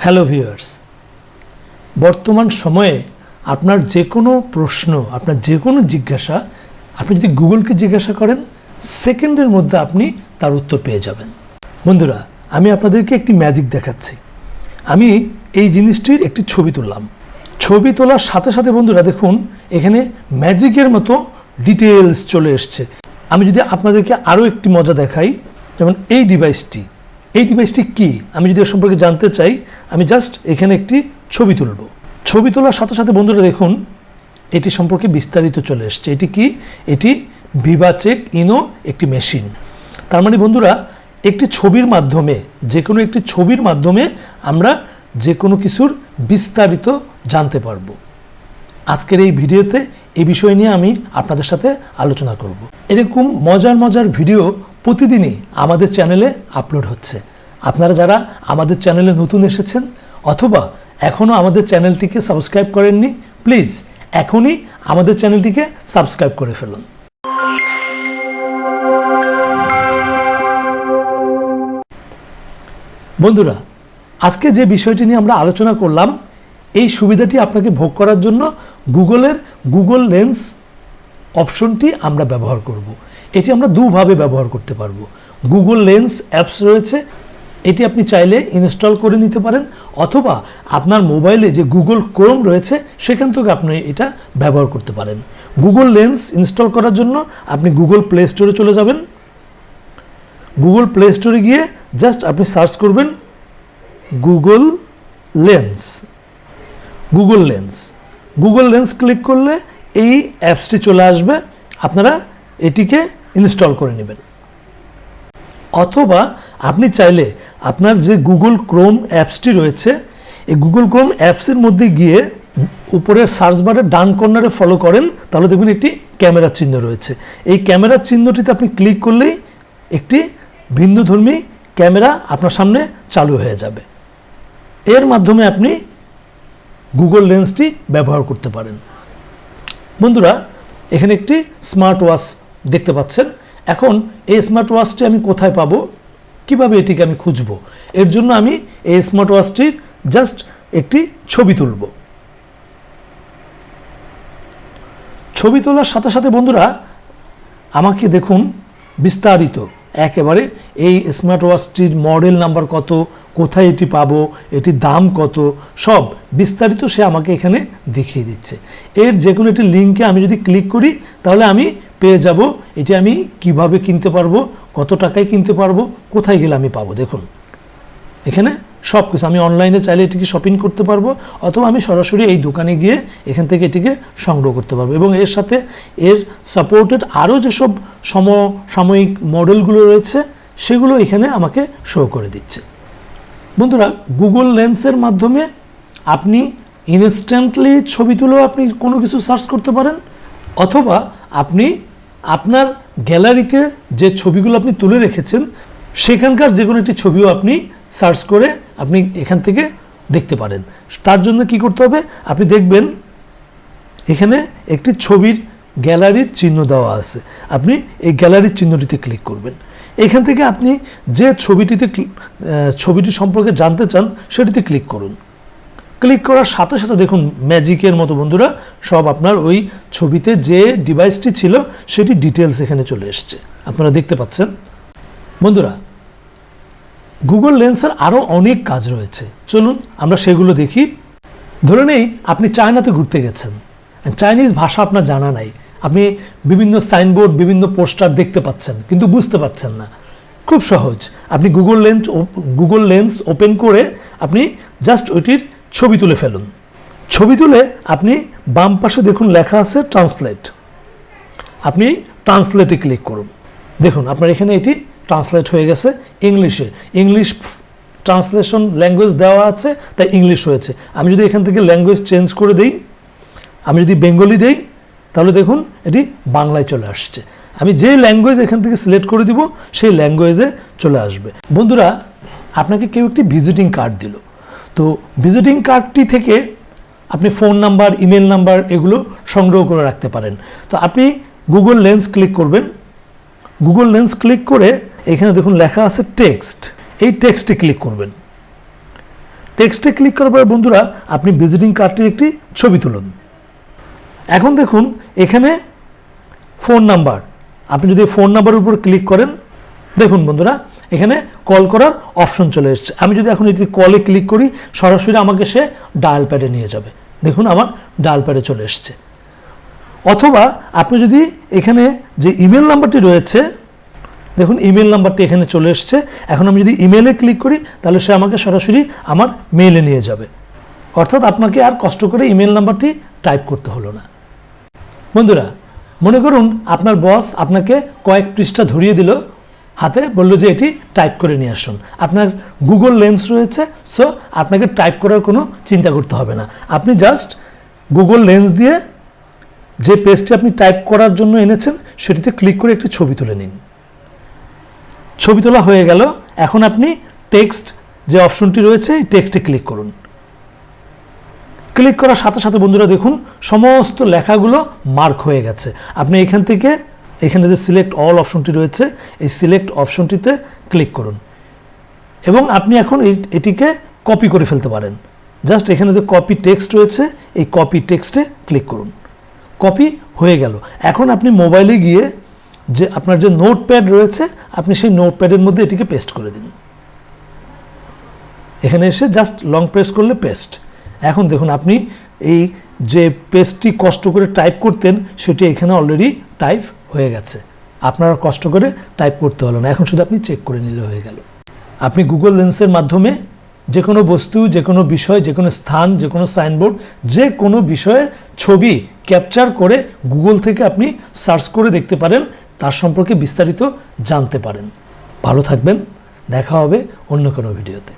Hello viewers, বর্তমান সময়ে আপনার যে কোনো প্রশ্ন, আপনার যে কোনো জিজ্ঞাসা আপনি যদি গুগলকে জিজ্ঞাসা করেন, সেকেন্ডের মধ্যে আপনি তার উত্তর পেয়ে যাবেন। বন্ধুরা, আমি আপনাদেরকে একটি ম্যাজিক দেখাচ্ছি। আমি এই জিনিসটির একটি ছবি তুললাম। ছবি তোলার সাথে সাথে বন্ধুরা দেখুন, এখানে ম্যাজিকের মতো ডিটেলস চলে এসছে। আমি যদি আপনাদেরকে আরও একটি মজা দেখাই, যেমন এই ডিভাইসটি কি, আমি যদি এর সম্পর্কে জানতে চাই, আমি জাস্ট এখানে একটি ছবি তুলব। ছবি তোলার সাথে সাথে বন্ধুরা দেখুন, এটি সম্পর্কে বিস্তারিত চলে এসছে। এটি কি? এটি ভিভাচেক ইনো একটি মেশিন। তার মানে বন্ধুরা, একটি ছবির মাধ্যমে, যে কোনো একটি ছবির মাধ্যমে আমরা যে কোনো কিছুর বিস্তারিত জানতে পারবো। আজকের এই ভিডিওতে এই বিষয় নিয়ে আমি আপনাদের সাথে আলোচনা করব। এরকম মজার মজার ভিডিও প্রতিদিনই আমাদের চ্যানেলে আপলোড হচ্ছে। আপনারা যারা আমাদের চ্যানেলে নতুন এসেছেন অথবা এখনও আমাদের চ্যানেলটিকে সাবস্ক্রাইব করেননি, প্লিজ এখনই আমাদের চ্যানেলটিকে সাবস্ক্রাইব করে ফেলুন। বন্ধুরা, আজকে যে বিষয়টি নিয়ে আমরা আলোচনা করলাম, এই সুবিধাটি আপনাকে ভোগ করার জন্য গুগলের গুগল লেন্স অপশনটি আমরা ব্যবহার করব। এটি আমরা দুভাবে ব্যবহার করতে পারবো। গুগল লেন্স অ্যাপস রয়েছে, এটি আপনি চাইলে ইনস্টল করে নিতে পারেন, অথবা আপনার মোবাইলে যে গুগল ক্রোম রয়েছে সেখান থেকে আপনি এটা ব্যবহার করতে পারেন। গুগল লেন্স ইনস্টল করার জন্য আপনি গুগল প্লে স্টোরে চলে যাবেন। গুগল প্লে স্টোরে গিয়ে জাস্ট আপনি সার্চ করবেন Google lens. Google lens click করলে এই অ্যাপসটি চলে আসবে। আপনারা এটিকে ইনস্টল করে নেবেন, অথবা আপনি চাইলে আপনার যে গুগল ক্রোম অ্যাপসটি রয়েছে, এই গুগল ক্রোম অ্যাপসের মধ্যে গিয়ে উপরের সার্চ বারের ডান কর্নারে ফলো করেন, তাহলে দেখবেন একটি ক্যামেরার চিহ্ন রয়েছে। এই ক্যামেরার চিহ্নটিতে আপনি ক্লিক করলেই একটি ভিন্নধর্মী ক্যামেরা আপনার সামনে চালু হয়ে যাবে। এর মাধ্যমে আপনি গুগল লেন্সটি ব্যবহার করতে পারেন। বন্ধুরা, এখানে একটি স্মার্ট ওয়াচ দেখতে পাচ্ছেন। এখন এই স্মার্ট ওয়াচটি আমি কোথায় পাবো, কিভাবে এটিকে আমি খুঁজব? এর জন্য আমি এই স্মার্ট ওয়াচটির জাস্ট একটি ছবি তুলব। ছবি তোলার সাথে সাথে বন্ধুরা আমাকে দেখুন বিস্তারিত একেবারে এই স্মার্ট ওয়াচটির মডেল নাম্বার কত, কোথায় এটি পাবো, এটির দাম কত, সব বিস্তারিত সে আমাকে এখানে দেখিয়ে দিচ্ছে। এর যে কোনো একটি লিঙ্কে আমি যদি ক্লিক করি, তাহলে আমি পেয়ে যাব এটি আমি কিভাবে কিনতে পারবো, কত টাকায় কিনতে পারবো, কোথায় গেলে আমি পাবো। দেখুন এখানে সব কিছু। আমি অনলাইনে চাইলে এটিকে শপিং করতে পারবো, অথবা আমি সরাসরি এই দোকানে গিয়ে এখান থেকে এটিকে সংগ্রহ করতে পারবো। এবং এর সাথে এর সাপোর্টেড আরও যেসব সমসাময়িক মডেলগুলো রয়েছে সেগুলো এখানে আমাকে শো করে দিচ্ছে। বন্ধুরা, গুগল লেন্সের মাধ্যমে আপনি ইনস্ট্যান্টলি ছবি তুলেও আপনি কোনো কিছু সার্চ করতে পারেন, অথবা আপনি আপনার গ্যালারিতে যে ছবিগুলো আপনি তুলে রেখেছেন সেখানকার যে কোনো একটি ছবিও আপনি সার্চ করে আপনি এখান থেকে দেখতে পারেন। তার জন্য কি করতে হবে, আপনি দেখবেন এখানে একটি ছবির গ্যালারির চিহ্ন দেওয়া আছে। আপনি এই গ্যালারির চিহ্নটিতে ক্লিক করবেন। এখান থেকে আপনি যে ছবিটি সম্পর্কে জানতে চান সেটিতে ক্লিক করুন। ক্লিক করার সাথে সাথে দেখুন ম্যাজিকের মতো বন্ধুরা সব আপনার ওই ছবিতে যে ডিভাইসটি ছিল সেটি ডিটেলস এখানে চলে এসছে, আপনারা দেখতে পাচ্ছেন। বন্ধুরা, গুগল লেন্সের আরও অনেক কাজ রয়েছে, চলুন আমরা সেগুলো দেখি। ধরে নেই আপনি চায়নাতে ঘুরতে গেছেন, চাইনিজ ভাষা আপনার জানা নাই, আপনি বিভিন্ন সাইনবোর্ড, বিভিন্ন পোস্টার দেখতে পাচ্ছেন কিন্তু বুঝতে পাচ্ছেন না। খুব সহজ, আপনি গুগল লেন্স ওপেন করে আপনি জাস্ট ওইটির ছবি তুলে ফেলুন। ছবি তুলে আপনি বাম পাশে দেখুন লেখা আছে ট্রান্সলেট। আপনি ট্রান্সলেটে ক্লিক করুন। দেখুন আপনার এখানে এটি ট্রান্সলেট হয়ে গেছে ইংলিশে। ইংলিশ ট্রান্সলেশন ল্যাঙ্গুয়েজ দেওয়া আছে, তাই ইংলিশ হয়েছে। আমি যদি এখান থেকে ল্যাঙ্গুয়েজ চেঞ্জ করে দেই, আমি যদি বেঙ্গলি দেই, তাহলে দেখুন এটি বাংলায় চলে আসছে। আমি যে ল্যাঙ্গুয়েজ এখান থেকে সিলেক্ট করে দিব সেই ল্যাঙ্গুয়েজে চলে আসবে। বন্ধুরা, আপনাকে কেউ একটি ভিজিটিং কার্ড দিল, তো ভিজিটিং কার্ডটি থেকে আপনি ফোন নাম্বার, ইমেল নাম্বার এগুলো সংগ্রহ করে রাখতে পারেন। তো আপনি গুগল লেন্স ক্লিক করবেন। গুগল লেন্স ক্লিক করে এখানে দেখুন লেখা আছে টেক্সট, এই টেক্সটে ক্লিক করবেন। টেক্সটে ক্লিক করার পর বন্ধুরা আপনি ভিজিটিং কার্ডটির একটি ছবি তুলুন। এখন দেখুন এখানে ফোন নাম্বার, আপনি যদি ফোন নাম্বারের উপর ক্লিক করেন, দেখুন বন্ধুরা এখানে কল করার অপশন চলে এসছে। আমি যদি এখন এটি কলে ক্লিক করি সরাসরি আমাকে সে ডায়াল প্যাডে নিয়ে যাবে। দেখুন আমার ডায়াল প্যাডে চলে এসছে। অথবা আপনি যদি এখানে যে ইমেল নাম্বারটি রয়েছে, দেখুন ইমেল নাম্বারটি এখানে চলে এসছে। এখন আমি যদি ইমেলে ক্লিক করি তাহলে সে আমাকে সরাসরি আমার মেইলে নিয়ে যাবে, অর্থাৎ আপনাকে আর কষ্ট করে ইমেল নাম্বারটি টাইপ করতে হলো না। বন্ধুরা মনে করুন আপনার বস আপনাকে কয়েক পৃষ্ঠা ধরিয়ে দিল হাতে, বললো যে এটি টাইপ করে নিয়ে আসুন। আপনার গুগল লেন্স রয়েছে, সো আপনাকে টাইপ করার কোনো চিন্তা করতে হবে না। আপনি জাস্ট গুগল লেন্স দিয়ে যে পেজটি আপনি টাইপ করার জন্য এনেছেন সেটিতে ক্লিক করে একটি ছবি তুলে নিন। ছবি তোলা হয়ে গেল। এখন আপনি টেক্সট যে অপশনটি রয়েছে এই টেক্সটে ক্লিক করুন। ক্লিক করার সাথে সাথে বন্ধুরা দেখুন সমস্ত লেখাগুলো মার্ক হয়ে গেছে। আপনি এখান থেকে এখানে যে সিলেক্ট অল অপশনটি রয়েছে এই সিলেক্ট অপশনটিতে ক্লিক করুন এবং আপনি এখন এটিকে কপি করে ফেলতে পারেন। জাস্ট এখানে যে কপি টেক্সট রয়েছে এই কপি টেক্সটে ক্লিক করুন। কপি হয়ে গেল। এখন আপনি মোবাইলে গিয়ে যে আপনার যে নোটপ্যাড রয়েছে আপনি সেই নোটপ্যাডের মধ্যে এটিকে পেস্ট করে দিন। এখানে এসে জাস্ট লং প্রেস করলে পেস্ট। এখন দেখুন আপনি এই যে পেজটি কষ্ট করে টাইপ করতেন সেটি এখানে অলরেডি টাইপ হয়ে গেছে। আপনার কষ্ট করে টাইপ করতে হলো না, এখন শুধু আপনি চেক করে নিলে হয়ে গেল। আপনি গুগল লেন্সের মাধ্যমে যে কোনো বস্তু, যে কোনো বিষয়, যে কোনো স্থান, যে কোনো সাইনবোর্ড, যে কোনো বিষয়ের ছবি ক্যাপচার করে গুগল থেকে আপনি সার্চ করে দেখতে পারেন, তার সম্পর্কে বিস্তারিত জানতে পারেন। ভালো থাকবেন, দেখা হবে অন্য কোনো ভিডিওতে।